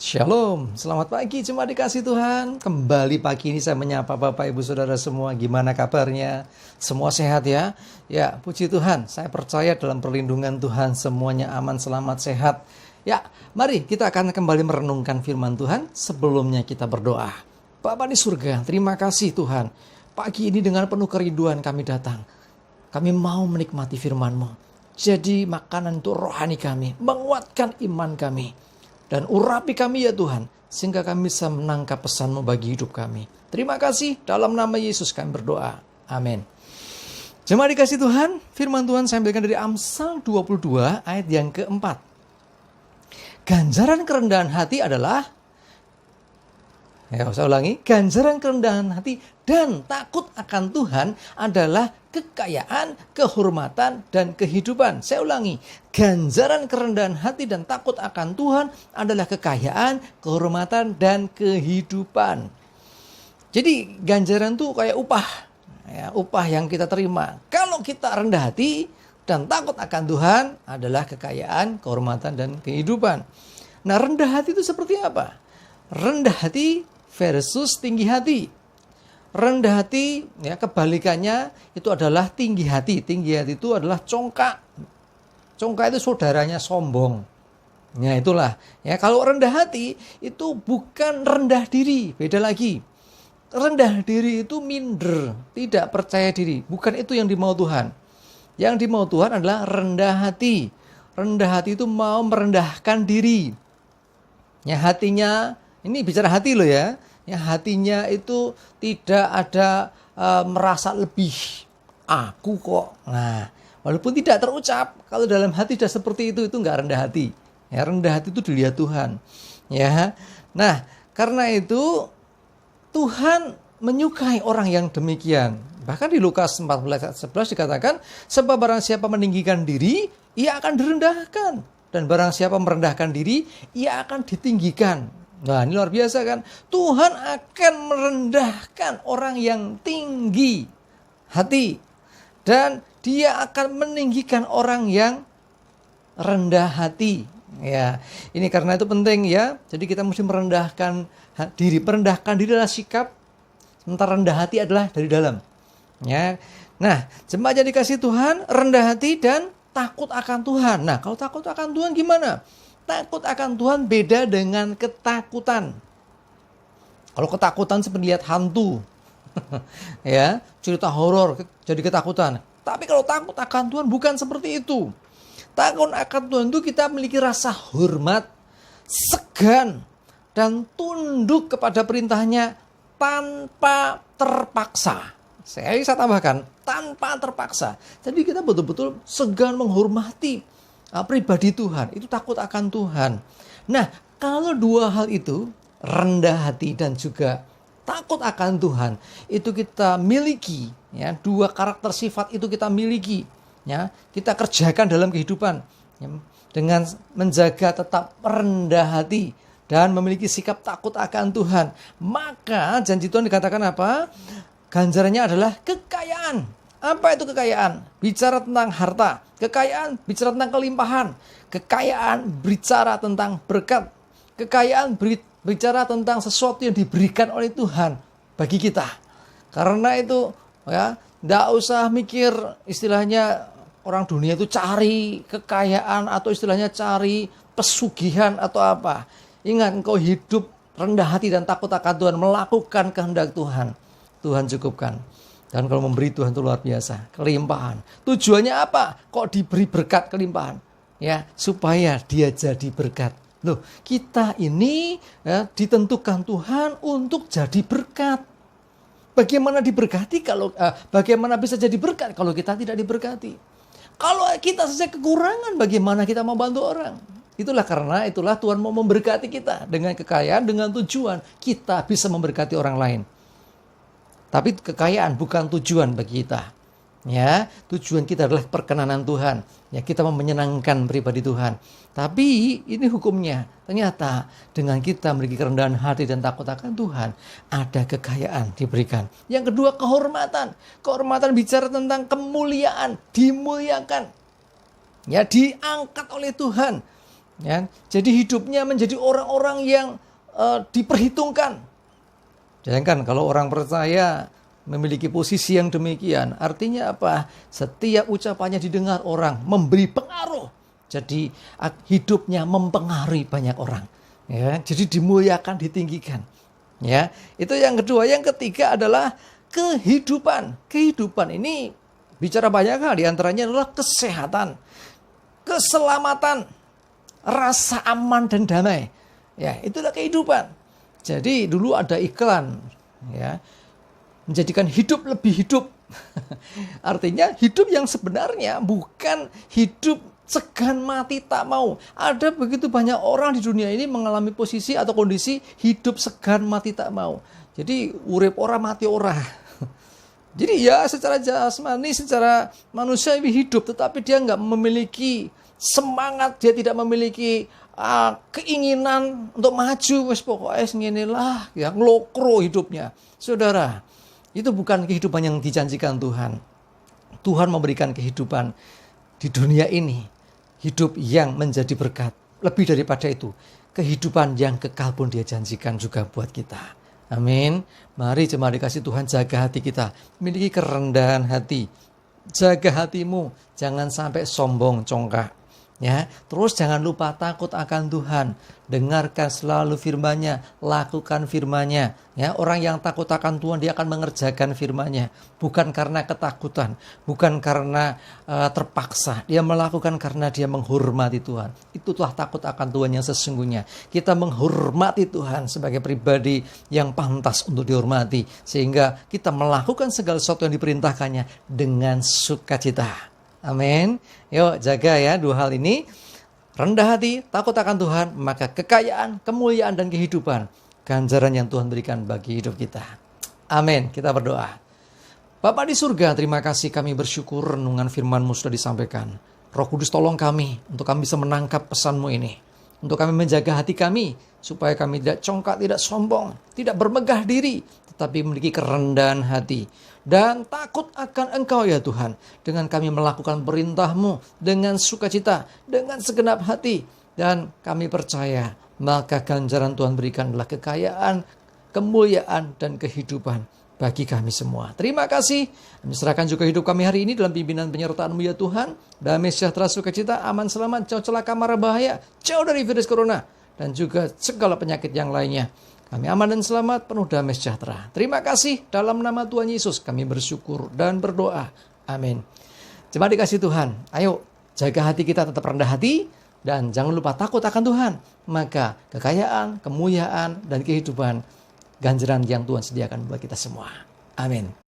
Shalom, selamat pagi jemaat dikasih Tuhan. Kembali pagi ini saya menyapa Bapak Ibu Saudara semua. Gimana kabarnya? Semua sehat ya? Ya, puji Tuhan. Saya percaya dalam perlindungan Tuhan semuanya aman, selamat, sehat. Ya, mari kita akan kembali merenungkan firman Tuhan. Sebelumnya kita berdoa. Bapa di surga, terima kasih Tuhan. Pagi ini dengan penuh kerinduan kami datang. Kami mau menikmati firman-Mu. Jadi makanan untuk rohani kami, menguatkan iman kami. Dan urapi kami ya Tuhan, sehingga kami bisa menangkap pesan-Mu bagi hidup kami. Terima kasih, dalam nama Yesus kami berdoa. Amin. Jemaat dikasih Tuhan, firman Tuhan saya ambilkan dari Amsal 22 ayat yang keempat. Ganjaran kerendahan hati adalah, saya ulangi, ganjaran kerendahan hati dan takut akan Tuhan adalah kekayaan, kehormatan, dan kehidupan. Saya ulangi, ganjaran kerendahan hati dan takut akan Tuhan adalah kekayaan, kehormatan, dan kehidupan. Jadi ganjaran itu kayak upah, ya, upah yang kita terima. Kalau kita rendah hati dan takut akan Tuhan adalah kekayaan, kehormatan, dan kehidupan. Nah, rendah hati itu seperti apa? Rendah hati versus tinggi hati. Rendah hati, ya kebalikannya itu adalah tinggi hati. Tinggi hati itu adalah congkak. Congkak itu saudaranya sombong. Ya itulah. Ya kalau rendah hati itu bukan rendah diri, beda lagi. Rendah diri itu minder, tidak percaya diri. Bukan itu yang dimau Tuhan. Yang dimau Tuhan adalah rendah hati. Rendah hati itu mau merendahkan diri. Ya hatinya, ini bicara hati loh ya. Ya, hatinya itu tidak ada merasa lebih aku kok. Nah, walaupun tidak terucap, kalau dalam hati sudah seperti itu enggak rendah hati. Ya, rendah hati itu dilihat Tuhan. Ya. Nah, karena itu Tuhan menyukai orang yang demikian. Bahkan di Lukas 14 ayat 11 dikatakan, sebab barang siapa meninggikan diri, ia akan direndahkan. Dan barang siapa merendahkan diri, ia akan ditinggikan. Nah ini luar biasa kan. Tuhan akan merendahkan orang yang tinggi hati. Dan dia akan meninggikan orang yang rendah hati. Ya, ini karena itu penting ya. Jadi kita mesti merendahkan diri. Merendahkan diri adalah sikap. Sementara rendah hati adalah dari dalam. Ya. Nah, jemaat yang dikasih Tuhan, rendah hati dan takut akan Tuhan. Nah, kalau takut akan Tuhan gimana? Takut akan Tuhan beda dengan ketakutan. Kalau ketakutan seperti lihat hantu, ya cerita horor jadi ketakutan. Tapi kalau takut akan Tuhan bukan seperti itu. Takut akan Tuhan itu kita memiliki rasa hormat, segan, dan tunduk kepada perintahnya tanpa terpaksa. Saya tambahkan, tanpa terpaksa. Jadi kita betul-betul segan menghormati pribadi Tuhan, itu takut akan Tuhan. Nah, kalau dua hal itu, rendah hati dan juga takut akan Tuhan, itu kita miliki, ya, dua karakter sifat itu kita miliki, ya, kita kerjakan dalam kehidupan, ya, dengan menjaga tetap rendah hati dan memiliki sikap takut akan Tuhan. Maka janji Tuhan dikatakan apa? Ganjarannya adalah kekayaan. Apa itu kekayaan? Bicara tentang harta. Kekayaan bicara tentang kelimpahan. Kekayaan bicara tentang berkat. Kekayaan bicara tentang sesuatu yang diberikan oleh Tuhan bagi kita. Karena itu ya, tidak usah mikir istilahnya orang dunia itu cari kekayaan atau istilahnya cari pesugihan atau apa. Ingat, engkau hidup rendah hati dan takut akan Tuhan, melakukan kehendak Tuhan. Tuhan cukupkan. Dan kalau memberi Tuhan itu luar biasa, kelimpahan. Tujuannya apa? Kok diberi berkat kelimpahan? Ya, supaya dia jadi berkat. Loh, kita ini ya, ditentukan Tuhan untuk jadi berkat. Bagaimana diberkati kalau bagaimana bisa jadi berkat kalau kita tidak diberkati? Kalau kita saja kekurangan, bagaimana kita mau bantu orang? Itulah Tuhan mau memberkati kita dengan kekayaan, dengan tujuan kita bisa memberkati orang lain. Tapi kekayaan bukan tujuan bagi kita. Ya, tujuan kita adalah perkenanan Tuhan. Ya, kita mau menyenangkan pribadi Tuhan. Tapi ini hukumnya. Ternyata dengan kita memiliki kerendahan hati dan takut akan Tuhan, ada kekayaan diberikan. Yang kedua, kehormatan. Kehormatan bicara tentang kemuliaan, dimuliakan. Ya, diangkat oleh Tuhan. Ya, jadi hidupnya menjadi orang-orang yang diperhitungkan. Jangan kalau orang percaya memiliki posisi yang demikian, artinya apa? Setiap ucapannya didengar orang, memberi pengaruh. Jadi hidupnya mempengaruhi banyak orang. Ya, jadi dimuliakan, ditinggikan. Ya, itu yang kedua. Yang ketiga adalah kehidupan. Kehidupan ini bicara banyak hal, diantaranya adalah kesehatan, keselamatan, rasa aman dan damai. Ya, itulah kehidupan. Jadi dulu ada iklan, ya, menjadikan hidup lebih hidup. Artinya hidup yang sebenarnya bukan hidup segan mati tak mau. Ada begitu banyak orang di dunia ini mengalami posisi atau kondisi hidup segan mati tak mau. Jadi urip ora mati ora. Jadi ya secara jasmani, secara manusiawi hidup, tetapi dia nggak memiliki semangat, dia tidak memiliki keinginan untuk maju. Wes pokoknya nginilah, ya ngelokro hidupnya. Saudara, itu bukan kehidupan yang dijanjikan Tuhan. Tuhan memberikan kehidupan di dunia ini, hidup yang menjadi berkat. Lebih daripada itu, kehidupan yang kekal pun Dia janjikan juga buat kita. Amin. Mari jemaat dikasih Tuhan, jaga hati kita, miliki kerendahan hati. Jaga hatimu, jangan sampai sombong congkak. Ya, terus jangan lupa takut akan Tuhan. Dengarkan selalu firman-Nya, lakukan firman-Nya. Ya, orang yang takut akan Tuhan, dia akan mengerjakan firman-Nya, bukan karena ketakutan, bukan karena terpaksa. Dia melakukan karena dia menghormati Tuhan. Itulah takut akan Tuhan yang sesungguhnya. Kita menghormati Tuhan sebagai pribadi yang pantas untuk dihormati, sehingga kita melakukan segala sesuatu yang diperintahkannya dengan sukacita. Amin. Yuk jaga ya dua hal ini. Rendah hati, takut akan Tuhan, maka kekayaan, kemuliaan, dan kehidupan, ganjaran yang Tuhan berikan bagi hidup kita. Amin. Kita berdoa. Bapa di surga, terima kasih, kami bersyukur renungan firman-Mu sudah disampaikan. Roh Kudus tolong kami untuk kami bisa menangkap pesan-Mu ini. Untuk kami menjaga hati kami, supaya kami tidak congkak, tidak sombong, tidak bermegah diri, tetapi memiliki kerendahan hati. Dan takut akan Engkau ya Tuhan. Dengan kami melakukan perintah-Mu dengan sukacita, dengan segenap hati. Dan kami percaya, maka ganjaran Tuhan berikan adalah kekayaan, kemuliaan, dan kehidupan bagi kami semua. Terima kasih. Kami serahkan juga hidup kami hari ini dalam pimpinan penyertaan-Mu ya Tuhan. Damai sejahtera, sukacita, aman, selamat, jauh celaka, mara bahaya, jauh dari virus corona, dan juga segala penyakit yang lainnya. Kami aman dan selamat, penuh damai sejahtera. Terima kasih, dalam nama Tuhan Yesus kami bersyukur dan berdoa. Amin. Jemaat dikasih Tuhan, ayo jaga hati kita tetap rendah hati, dan jangan lupa takut akan Tuhan. Maka kekayaan, kemuliaan, dan kehidupan, ganjaran yang Tuhan sediakan buat kita semua. Amin.